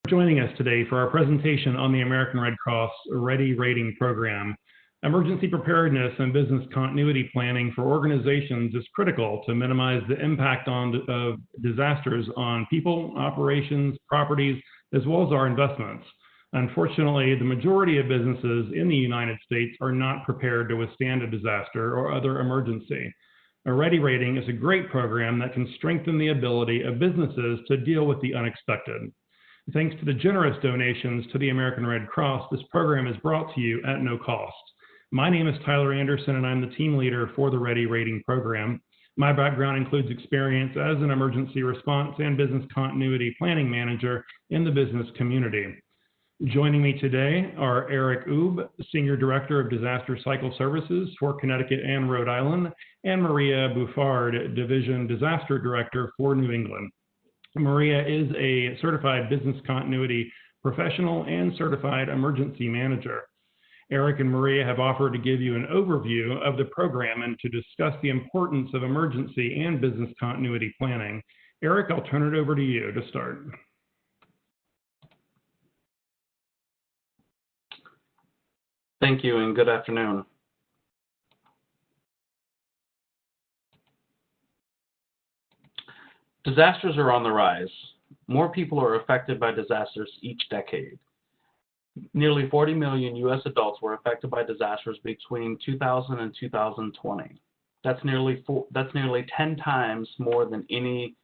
Joining us today for our presentation on the American Red Cross Ready Rating Program. Emergency preparedness and business continuity planning for organizations is critical to minimize the impact of disasters on people, operations, properties, as well as our investments. Unfortunately, the majority of businesses in the United States are not prepared to withstand a disaster or other emergency. A Ready Rating is a great program that can strengthen the ability of businesses to deal with the unexpected. Thanks to the generous donations to the American Red Cross, this program is brought to you at no cost. My name is Tyler Anderson, and I'm the team leader for the Ready Rating program. My background includes experience as an emergency response and business continuity planning manager in the business community. Joining me today are Eric Ube, Senior Director of Disaster Cycle Services for Connecticut and Rhode Island, and Maria Buffard, Division Disaster Director for New England. Maria is a certified business continuity professional and certified emergency manager. Eric and Maria have offered to give you an overview of the program and to discuss the importance of emergency and business continuity planning. Eric, I'll turn it over to you to start. Thank you and good afternoon. Disasters are on the rise. More people are affected by disasters each decade. Nearly 40 million U.S. adults were affected by disasters between 2000 and 2020. That's nearly 10 times more than 10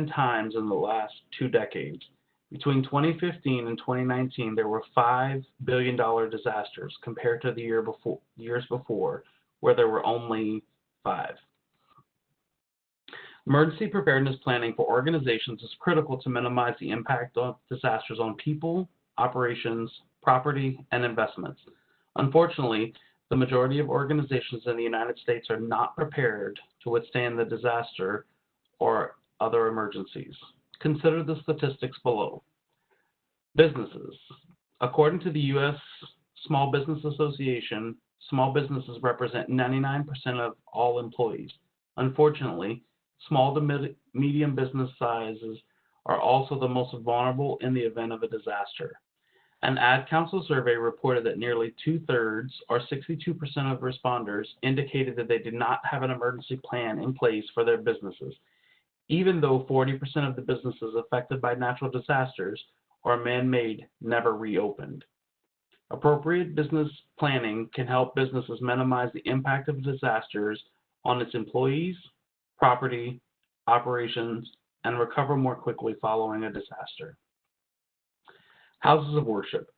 times in the last 2 decades. Between 2015 and 2019, there were $5 billion disasters compared to the years before, where there were only 5. Emergency preparedness planning for organizations is critical to minimize the impact of disasters on people, operations, property, and investments. Unfortunately, the majority of organizations in the United States are not prepared to withstand the disaster or other emergencies. Consider the statistics below. Businesses. According to the U.S. Small Business Association, small businesses represent 99% of all employees. Unfortunately, small to medium business sizes are also the most vulnerable in the event of a disaster. An Ad Council survey reported that nearly 2/3, or 62% of responders, indicated that they did not have an emergency plan in place for their businesses, even though 40% of the businesses affected by natural disasters or man-made never reopened. Appropriate business planning can help businesses minimize the impact of disasters on its employees, property, operations, and recover more quickly following a disaster. Houses of worship.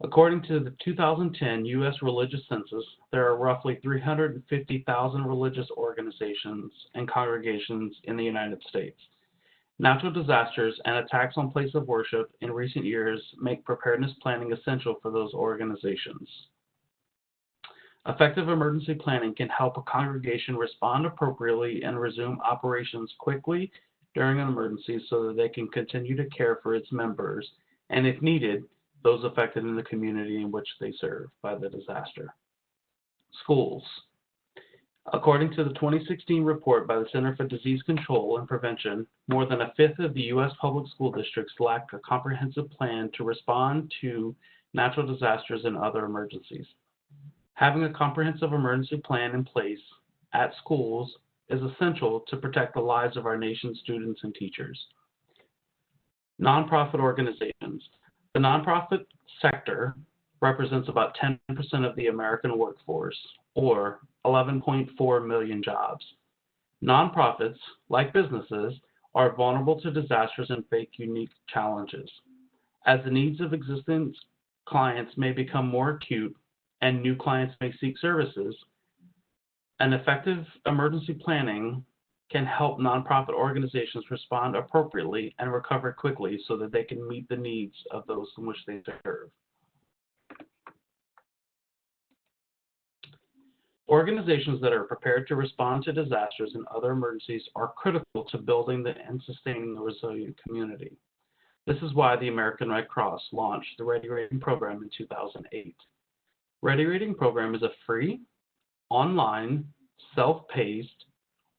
According to the 2010 U.S. religious census, there are roughly 350,000 religious organizations and congregations in the United States. Natural disasters and attacks on places of worship in recent years make preparedness planning essential for those organizations. Effective emergency planning can help a congregation respond appropriately and resume operations quickly during an emergency so that they can continue to care for its members and, if needed, those affected in the community in which they serve by the disaster. Schools. According to the 2016 report by the Center for Disease Control and Prevention, more than 1/5 of the U.S. public school districts lack a comprehensive plan to respond to natural disasters and other emergencies. Having a comprehensive emergency plan in place at schools is essential to protect the lives of our nation's students and teachers. Nonprofit organizations. The nonprofit sector represents about 10% of the American workforce, or 11.4 million jobs. Nonprofits, like businesses, are vulnerable to disasters and face unique challenges. As the needs of existing clients may become more acute, and new clients may seek services, an effective emergency planning can help nonprofit organizations respond appropriately and recover quickly so that they can meet the needs of those in which they serve. Organizations that are prepared to respond to disasters and other emergencies are critical to building and sustaining a resilient community. This is why the American Red Cross launched the Ready Rating program in 2008. Ready Rating program is a free, online, self-paced,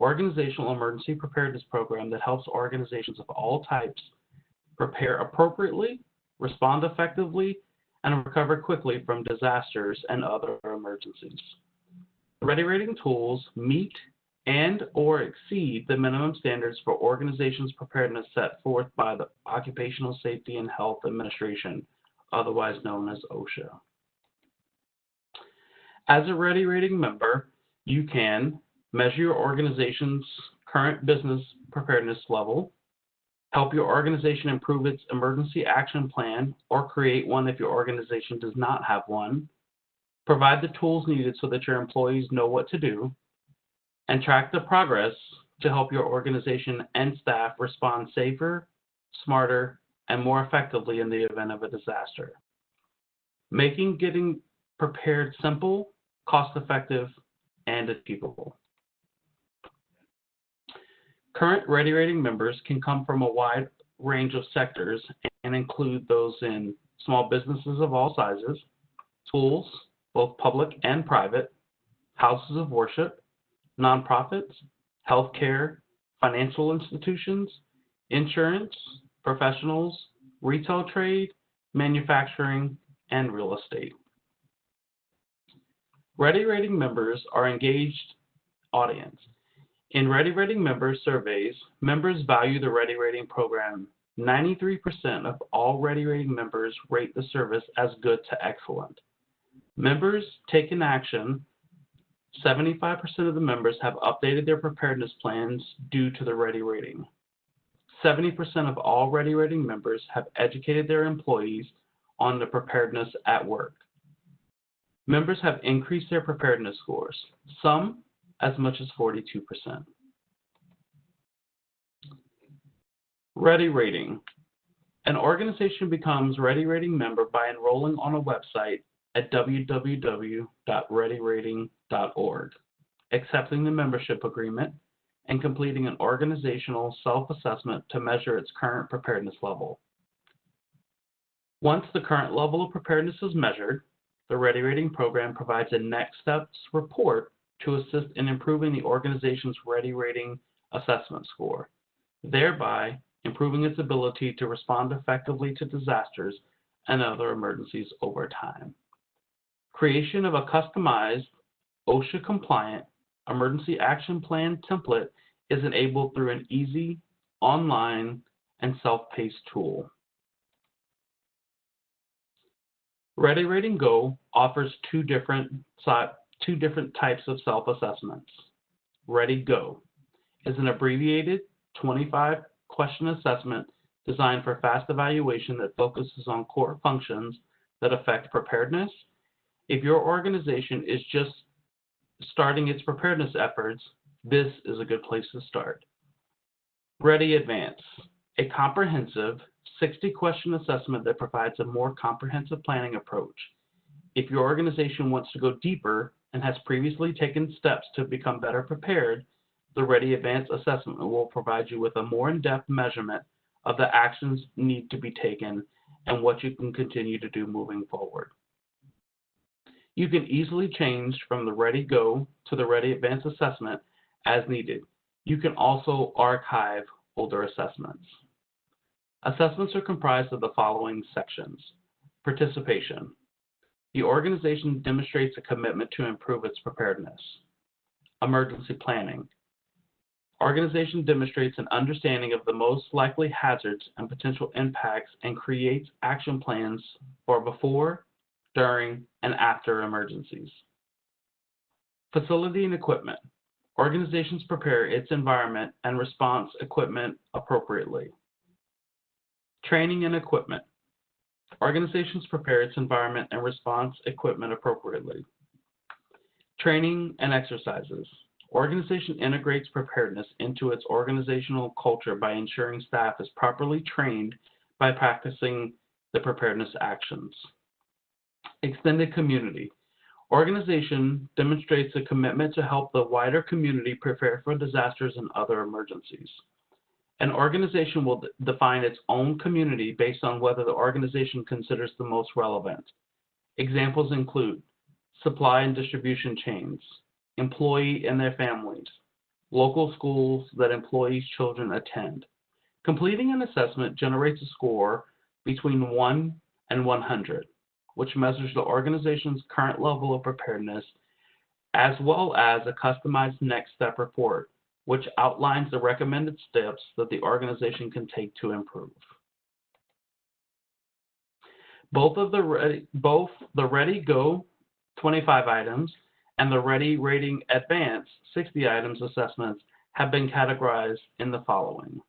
organizational emergency preparedness program that helps organizations of all types prepare appropriately, respond effectively, and recover quickly from disasters and other emergencies. Ready rating tools meet and or exceed the minimum standards for organizations' preparedness set forth by the Occupational Safety and Health Administration, otherwise known as OSHA. As a Ready rating member, you can measure your organization's current business preparedness level, help your organization improve its emergency action plan or create one if your organization does not have one, provide the tools needed so that your employees know what to do, and track the progress to help your organization and staff respond safer, smarter, and more effectively in the event of a disaster. Making getting prepared simple, cost-effective, and achievable. Current Ready rating members can come from a wide range of sectors and include those in small businesses of all sizes, schools, both public and private, houses of worship, nonprofits, healthcare, financial institutions, insurance, professionals, retail trade, manufacturing, and real estate. Ready rating members are engaged audience. In Ready rating member surveys, members value the Ready rating program. 93% of all Ready rating members rate the service as good to excellent. Members taking action. 75% of the members have updated their preparedness plans due to the Ready rating. 70% of all Ready rating members have educated their employees on the preparedness at work. Members have increased their preparedness scores, some as much as 42%. Ready rating. An organization becomes Ready rating member by enrolling on a website at www.readyrating.org, accepting the membership agreement, and completing an organizational self-assessment to measure its current preparedness level. Once the current level of preparedness is measured, the Ready rating program provides a next steps report to assist in improving the organization's Ready rating assessment score, thereby improving its ability to respond effectively to disasters and other emergencies over time. Creation of a customized, OSHA-compliant emergency action plan template is enabled through an easy, online, and self-paced tool. Ready Rating Go offers two different types of self-assessments. Ready Go is an abbreviated 25-question assessment designed for fast evaluation that focuses on core functions that affect preparedness. If your organization is just starting its preparedness efforts, this is a good place to start. Ready Advance, a comprehensive 60-question assessment that provides a more comprehensive planning approach. If your organization wants to go deeper and has previously taken steps to become better prepared, the Ready Advance assessment will provide you with a more in-depth measurement of the actions need to be taken and what you can continue to do moving forward. You can easily change from the Ready Go to the Ready Advance assessment as needed. You can also archive older assessments. Assessments are comprised of the following sections. Participation. The organization demonstrates a commitment to improve its preparedness. Emergency planning. Organization demonstrates an understanding of the most likely hazards and potential impacts and creates action plans for before, during, and after emergencies. Facility and equipment. Organizations prepare its environment and response equipment appropriately. Training and equipment. Organizations prepare its environment and response equipment appropriately. Training and exercises. Organization integrates preparedness into its organizational culture by ensuring staff is properly trained by practicing the preparedness actions. Extended community. Organization demonstrates a commitment to help the wider community prepare for disasters and other emergencies. An organization will define its own community based on whether the organization considers the most relevant. Examples include supply and distribution chains, employee and their families, local schools that employees' children attend, Completing an assessment generates a score between 1 and 100, which measures the organization's current level of preparedness, as well as a customized next step report, which outlines the recommended steps that the organization can take to improve. Both the Ready Go 25 items and the Ready Rating Advanced 60 items assessments have been categorized in the following.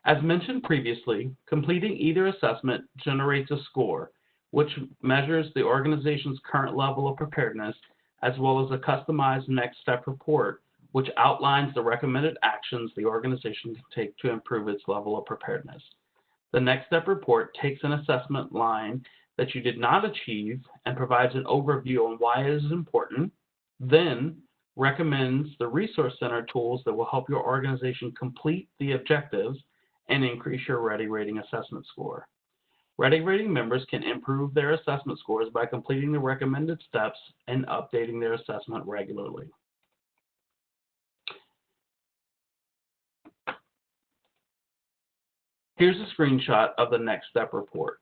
As mentioned previously, completing either assessment generates a score, which measures the organization's current level of preparedness, as well as a customized next step report, which outlines the recommended actions the organization can take to improve its level of preparedness. The next step report takes an assessment line that you did not achieve and provides an overview on why it is important, then recommends the Resource Center tools that will help your organization complete the objectives and increase your Ready Rating assessment score. Ready Rating members can improve their assessment scores by completing the recommended steps and updating their assessment regularly. Here's a screenshot of the next step report.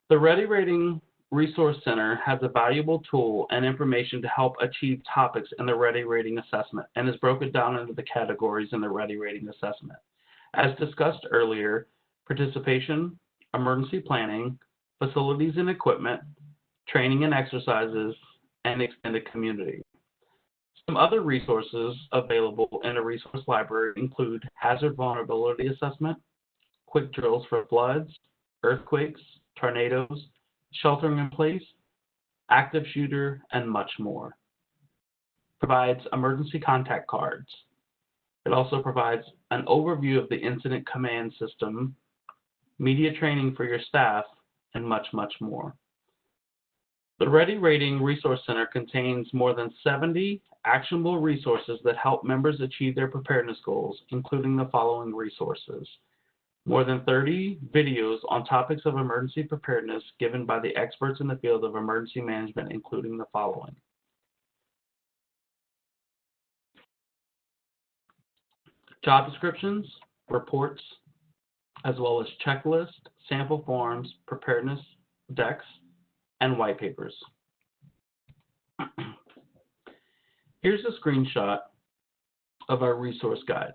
The Ready Rating Resource Center has a valuable tool and information to help achieve topics in the Ready Rating assessment and is broken down into the categories in the Ready Rating assessment. As discussed earlier, participation, emergency planning, facilities and equipment, training and exercises, and extended community. Some other resources available in a resource library include hazard vulnerability assessment, quick drills for floods, earthquakes, tornadoes, sheltering in place, active shooter, and much more. Provides emergency contact cards. It also provides an overview of the incident command system, media training for your staff, and much, much more. The Ready Rating Resource Center contains more than 70 actionable resources that help members achieve their preparedness goals, including the following resources. More than 30 videos on topics of emergency preparedness given by the experts in the field of emergency management, including the following. Job descriptions, reports, as well as checklists, sample forms, preparedness decks, and white papers. Here's a screenshot of our resource guide.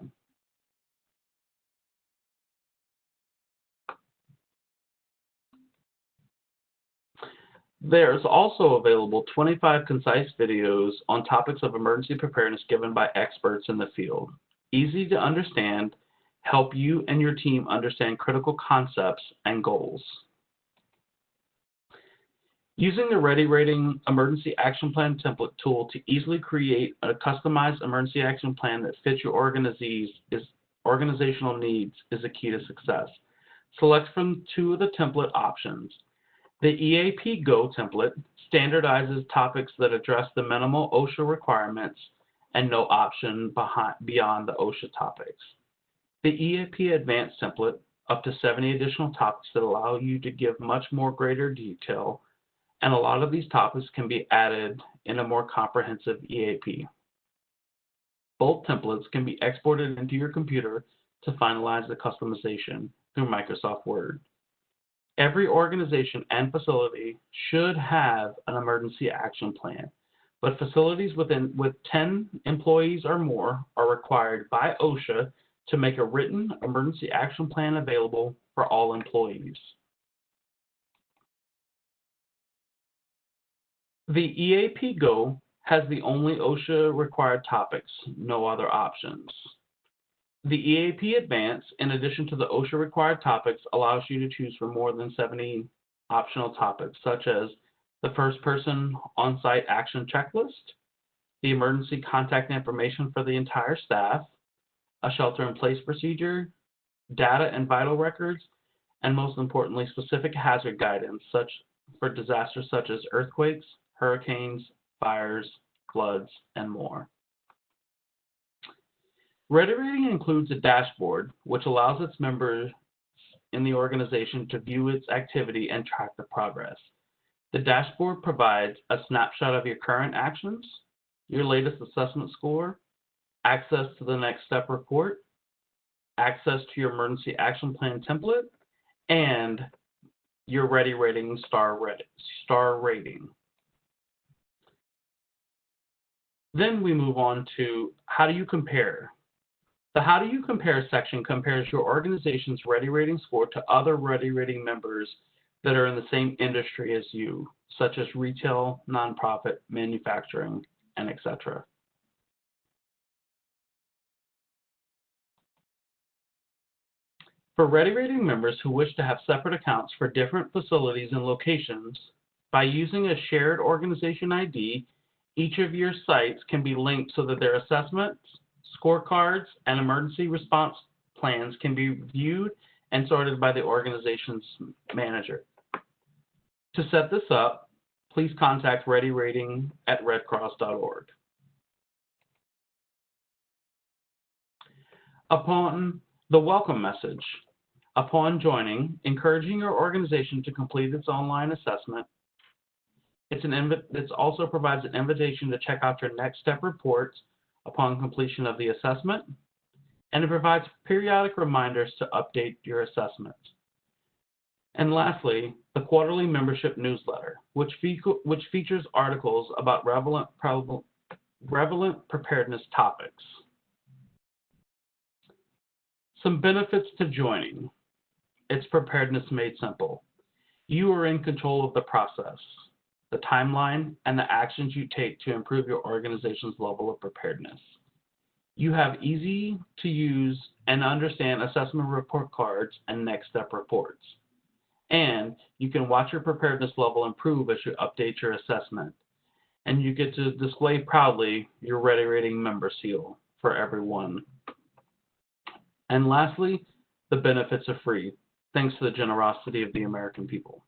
There's also available 25 concise videos on topics of emergency preparedness given by experts in the field. Easy to understand, help you and your team understand critical concepts and goals. Using the Ready Rating Emergency Action Plan template tool to easily create a customized emergency action plan that fits your organizational needs is a key to success. Select from two of the template options. The EAP Go template standardizes topics that address the minimal OSHA requirements and no option beyond the OSHA topics. The EAP Advanced template, up to 70 additional topics that allow you to give much more greater detail, and a lot of these topics can be added in a more comprehensive EAP. Both templates can be exported into your computer to finalize the customization through Microsoft Word. Every organization and facility should have an emergency action plan, but facilities with 10 employees or more are required by OSHA to make a written emergency action plan available for all employees. The EAP Go has the only OSHA required topics, no other options. The EAP Advanced, in addition to the OSHA required topics, allows you to choose from more than 70 optional topics, such as the first person on-site action checklist, the emergency contact information for the entire staff, a shelter-in-place procedure, data and vital records, and most importantly, specific hazard guidance for disasters such as earthquakes, hurricanes, fires, floods, and more. Ready Rating includes a dashboard which allows its members in the organization to view its activity and track the progress. The dashboard provides a snapshot of your current actions, your latest assessment score, access to the next step report, access to your emergency action plan template, and your Ready Rating star rating. Then we move on to how do you compare? The How Do You Compare section compares your organization's Ready Rating score to other Ready Rating members that are in the same industry as you, such as retail, nonprofit, manufacturing, and etc. For Ready Rating members who wish to have separate accounts for different facilities and locations, by using a shared organization ID, each of your sites can be linked so that their assessments, scorecards, and emergency response plans can be viewed and sorted by the organization's manager. To set this up, please contact Ready Rating at redcross.org. Upon the welcome message, upon joining, encouraging your organization to complete its online assessment, it also provides an invitation to check out your next step reports upon completion of the assessment, and it provides periodic reminders to update your assessment. And lastly, the quarterly membership newsletter, which features articles about relevant preparedness topics. Some benefits to joining. It's preparedness made simple. You are in control of the process, the timeline, and the actions you take to improve your organization's level of preparedness. You have easy to use and understand assessment report cards and next step reports. And you can watch your preparedness level improve as you update your assessment. And you get to display proudly your Ready Rating member seal for everyone. And lastly, the benefits are free, thanks to the generosity of the American people.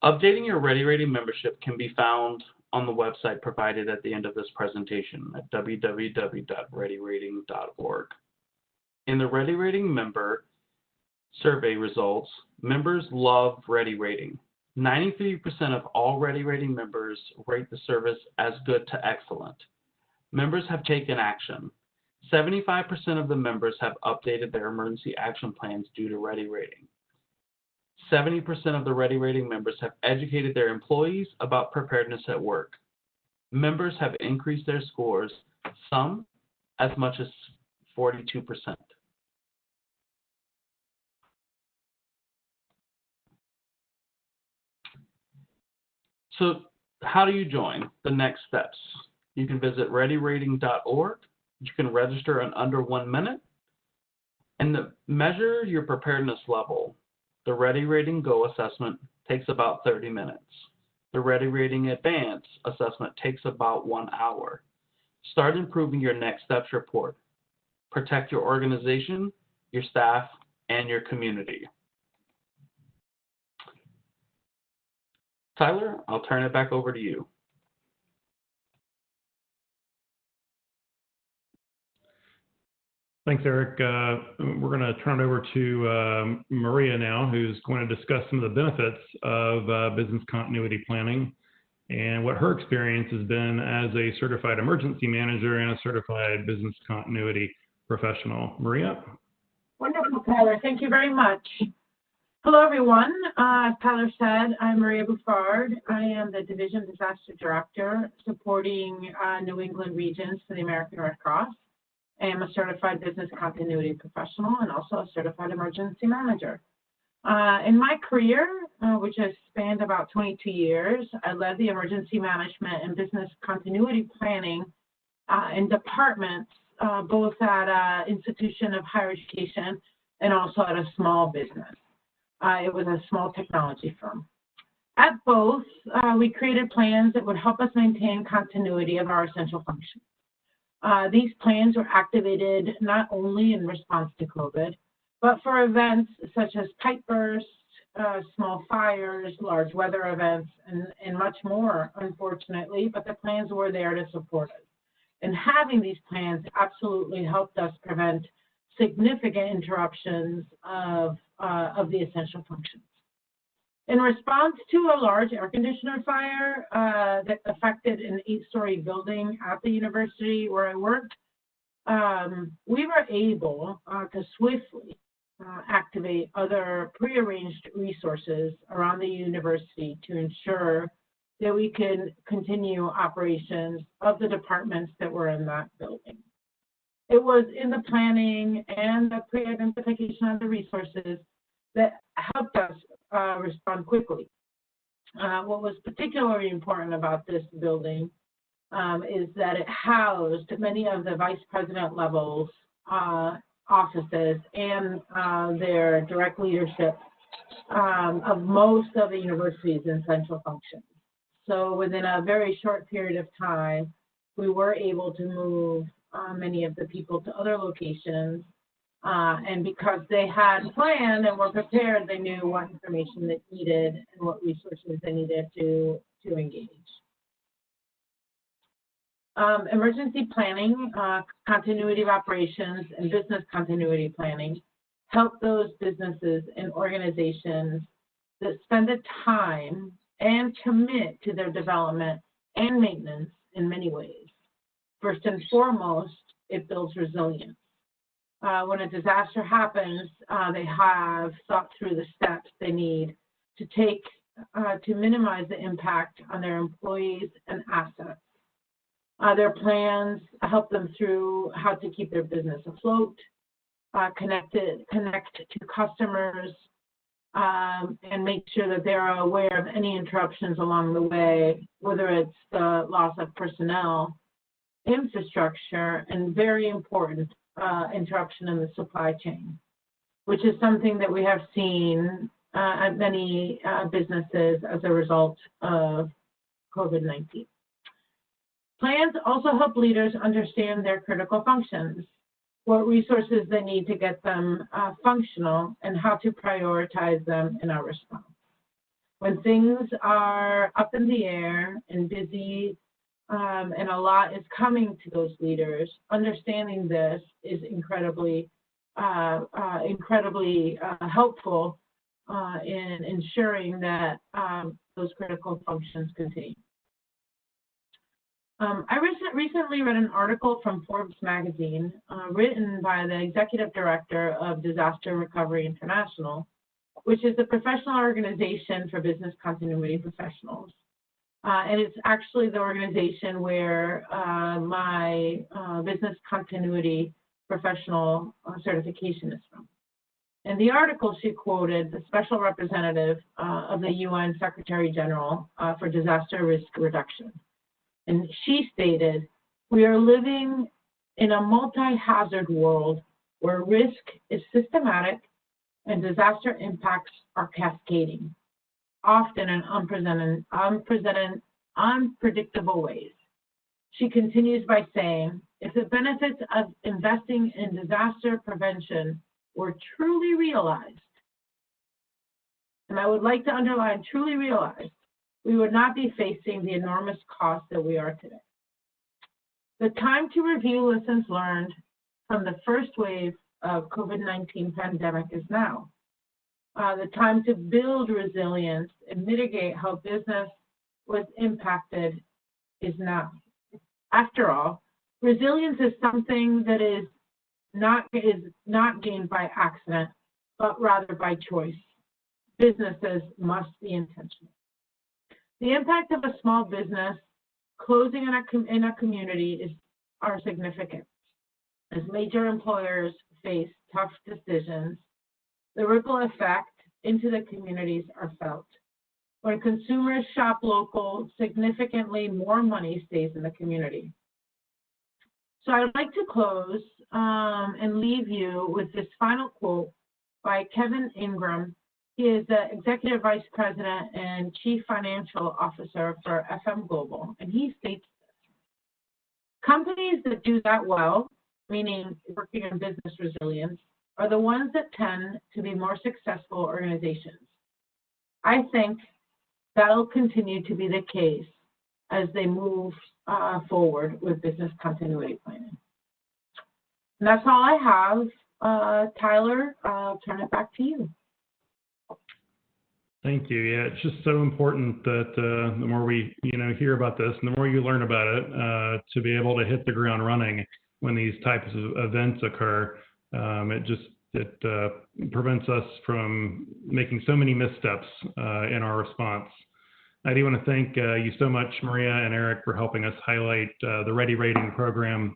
Updating your Ready Rating membership can be found on the website provided at the end of this presentation at www.readyrating.org. In the Ready Rating member survey results, members love Ready Rating. 93% of all Ready Rating members rate the service as good to excellent. Members have taken action. 75% of the members have updated their emergency action plans due to Ready Rating. 70% of the Ready Rating members have educated their employees about preparedness at work. Members have increased their scores, some as much as 42%. So how do you join? The next steps. You can visit readyrating.org. You can register in under 1 minute. And measure your preparedness level. The Ready Rating Go assessment takes about 30 minutes. The Ready Rating Advance assessment takes about 1 hour. Start improving your next steps report. Protect your organization, your staff, and your community. Tyler, I'll turn it back over to you. Thanks, Eric. We're going to turn it over to Maria now, who's going to discuss some of the benefits of business continuity planning and what her experience has been as a certified emergency manager and a certified business continuity professional. Maria? Wonderful, Tyler. Thank you very much. Hello, everyone. As Tyler said, I'm Maria Buffard. I am the Division Disaster Director supporting New England regions for the American Red Cross. I am a certified business continuity professional and also a certified emergency manager. In my career, which has spanned about 22 years, I led the emergency management and business continuity planning in departments, both at an institution of higher education and also at a small business. It was a small technology firm. At both, we created plans that would help us maintain continuity of our essential functions. These plans were activated not only in response to COVID, but for events such as pipe bursts, small fires, large weather events, and much more, unfortunately, but the plans were there to support us. And having these plans absolutely helped us prevent significant interruptions of the essential functions. In response to a large air conditioner fire that affected an 8-story building at the university where I worked, we were able to swiftly activate other prearranged resources around the university to ensure that we could continue operations of the departments that were in that building. It was in the planning and the pre-identification of the resources that helped us respond quickly. What was particularly important about this building is that it housed many of the vice president levels offices and their direct leadership of most of the university's essential functions. So within a very short period of time, we were able to move many of the people to other locations. And because they had planned and were prepared, they knew what information they needed and what resources they needed to engage. Emergency planning, continuity of operations, and business continuity planning help those businesses and organizations that spend the time and commit to their development and maintenance in many ways. First and foremost, it builds resilience. When a disaster happens, they have thought through the steps they need to take to minimize the impact on their employees and assets. Their plans help them through how to keep their business afloat, connect to customers, and make sure that they're aware of any interruptions along the way, whether it's the loss of personnel, infrastructure, and very important, interruption in the supply chain, which is something that we have seen at many businesses as a result of COVID-19. Plans also help leaders understand their critical functions, what resources they need to get them functional, and how to prioritize them in our response. When things are up in the air and busy, and a lot is coming to those leaders, understanding this is incredibly helpful in ensuring that those critical functions continue. I recently read an article from Forbes magazine written by the executive director of Disaster Recovery International, which is the professional organization for business continuity professionals. And it's actually the organization where my business continuity professional certification is from. In the article, she quoted the special representative of the UN Secretary General for Disaster Risk Reduction. And she stated, "We are living in a multi-hazard world where risk is systematic and disaster impacts are cascading, often in unpredictable ways." She continues by saying, "If the benefits of investing in disaster prevention were truly realized," and I would like to underline truly realized, "we would not be facing the enormous costs that we are today." The time to review lessons learned from the first wave of COVID-19 pandemic is now. The time to build resilience and mitigate how business was impacted is now. After all, resilience is something that is not gained by accident, but rather by choice. Businesses must be intentional. The impact of a small business closing in a community are significant. As major employers face tough decisions, the ripple effect into the communities are felt. When consumers shop local, significantly more money stays in the community. So I'd like to close and leave you with this final quote by Kevin Ingram. He is the Executive Vice President and Chief Financial Officer for FM Global, and he states this: "Companies that do that well, meaning working on business resilience, are the ones that tend to be more successful organizations. I think that'll continue to be the case as they move forward with business continuity planning." And that's all I have. Tyler, I'll turn it back to you. Thank you. Yeah, it's just so important that the more we hear about this, and the more you learn about it, to be able to hit the ground running when these types of events occur. It prevents us from making so many missteps in our response. I do want to thank you so much, Maria and Eric, for helping us highlight the Ready Rating program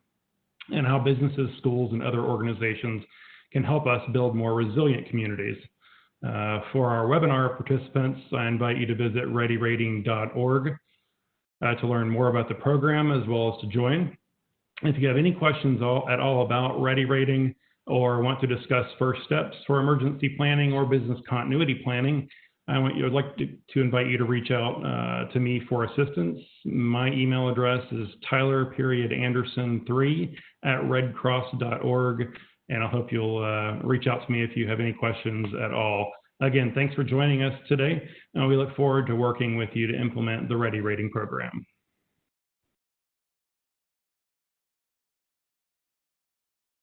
and how businesses, schools, and other organizations can help us build more resilient communities. For our webinar participants, I invite you to visit readyrating.org to learn more about the program as well as to join. If you have any questions at all about Ready Rating or want to discuss first steps for emergency planning or business continuity planning, I would like to invite you to reach out to me for assistance. My email address is tyler.anderson3@redcross.org, and I hope you'll reach out to me if you have any questions at all. Again, thanks for joining us today, and we look forward to working with you to implement the Ready Rating program.